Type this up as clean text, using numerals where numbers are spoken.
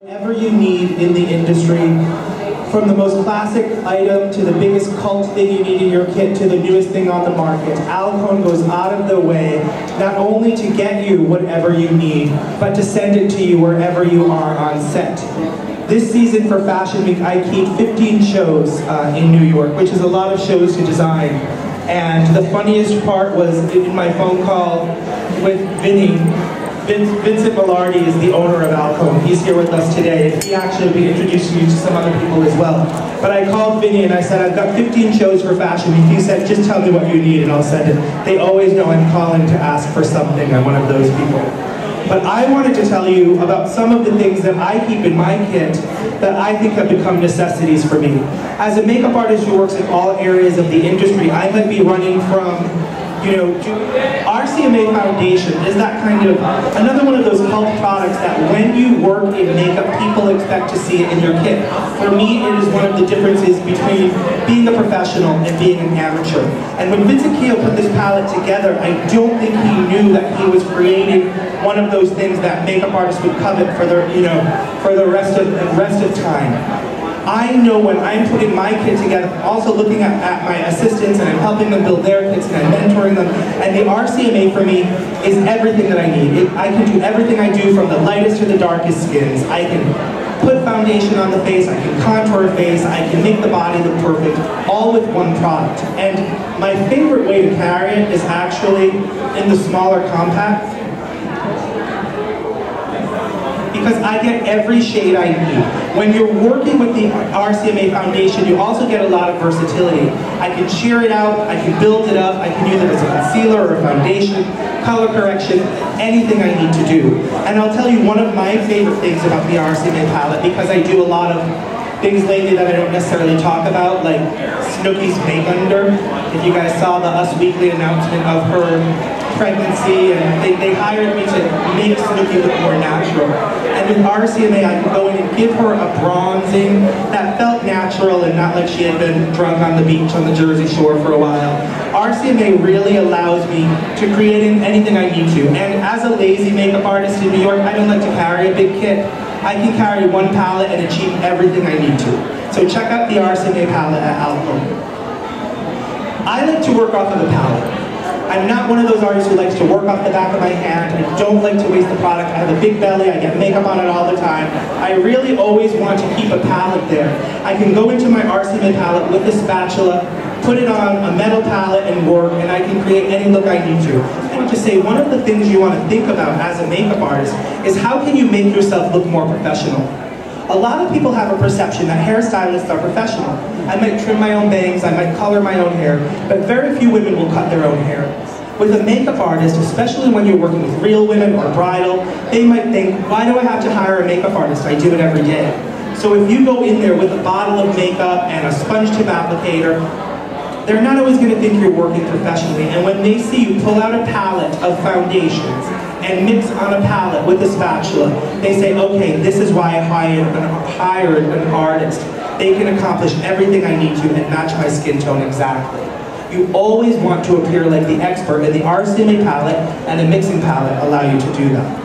Whatever you need in the industry, from the most classic item to the biggest cult thing you need in your kit to the newest thing on the market, Alcone goes out of their way not only to get you whatever you need, but to send it to you wherever you are on set. This season for Fashion Week, I keyed 15 shows in New York, which is a lot of shows to design. And the funniest part was in my phone call with Vinny. Vincent Millardi is the owner of Alcone. He's here with us today, and he actually will be introducing you to some other people as well. But I called Vinny and I said, I've got 15 shows for Fashion Week. He said, just tell me what you need and I'll send it. They always know I'm calling to ask for something. I'm one of those people. But I wanted to tell you about some of the things that I keep in my kit that I think have become necessities for me. As a makeup artist who works in all areas of the industry, I might be running from RCMA foundation is that kind of, another one of those cult products that when you work in makeup, people expect to see it in your kit. For me, it is one of the differences between being a professional and being an amateur. And when Vincent Keogh put this palette together, I don't think he knew that he was creating one of those things that makeup artists would covet for their, for the rest of time. I know when I'm putting my kit together, I'm also looking at my assistants and I'm helping them build their kits and I'm mentoring them. And the RCMA for me is everything that I need. I can do everything I do from the lightest to the darkest skins. I can put foundation on the face, I can contour a face, I can make the body look perfect, all with one product. And my favorite way to carry it is actually in the smaller compact, because I get every shade I need. When you're working with the RCMA foundation, you also get a lot of versatility. I can sheer it out, I can build it up, I can use it as a concealer or a foundation, color correction, anything I need to do. And I'll tell you one of my favorite things about the RCMA palette, because I do a lot of things lately that I don't necessarily talk about, like Snooki's Make Under. If you guys saw the Us Weekly announcement of her pregnancy, and they hired me to make Snooki look more natural. And with RCMA, I could go in and give her a bronzing that felt natural and not like she had been drunk on the beach on the Jersey Shore for a while. RCMA really allows me to create anything I need to. And as a lazy makeup artist in New York, I don't like to carry a big kit. I can carry one palette and achieve everything I need to. So check out the RCMA palette at Alcone. I like to work off of the palette. I'm not one of those artists who likes to work off the back of my hand. I don't like to waste the product. I have a big belly. I get makeup on it all the time. I really always want to keep a palette there. I can go into my RCMA palette with a spatula, put it on a metal palette and work, and I can create any look I need to. I want to say one of the things you want to think about as a makeup artist is how can you make yourself look more professional? A lot of people have a perception that hairstylists are professional. I might trim my own bangs, I might color my own hair, but very few women will cut their own hair. With a makeup artist, especially when you're working with real women or bridal, they might think, why do I have to hire a makeup artist? I do it every day. So if you go in there with a bottle of makeup and a sponge tip applicator, they're not always going to think you're working professionally. And when they see you pull out a palette of foundations and mix on a palette with a spatula, they say, okay, this is why I hired an artist. They can accomplish everything I need to and match my skin tone exactly. You always want to appear like the expert, and the RCMA palette and a mixing palette allow you to do that.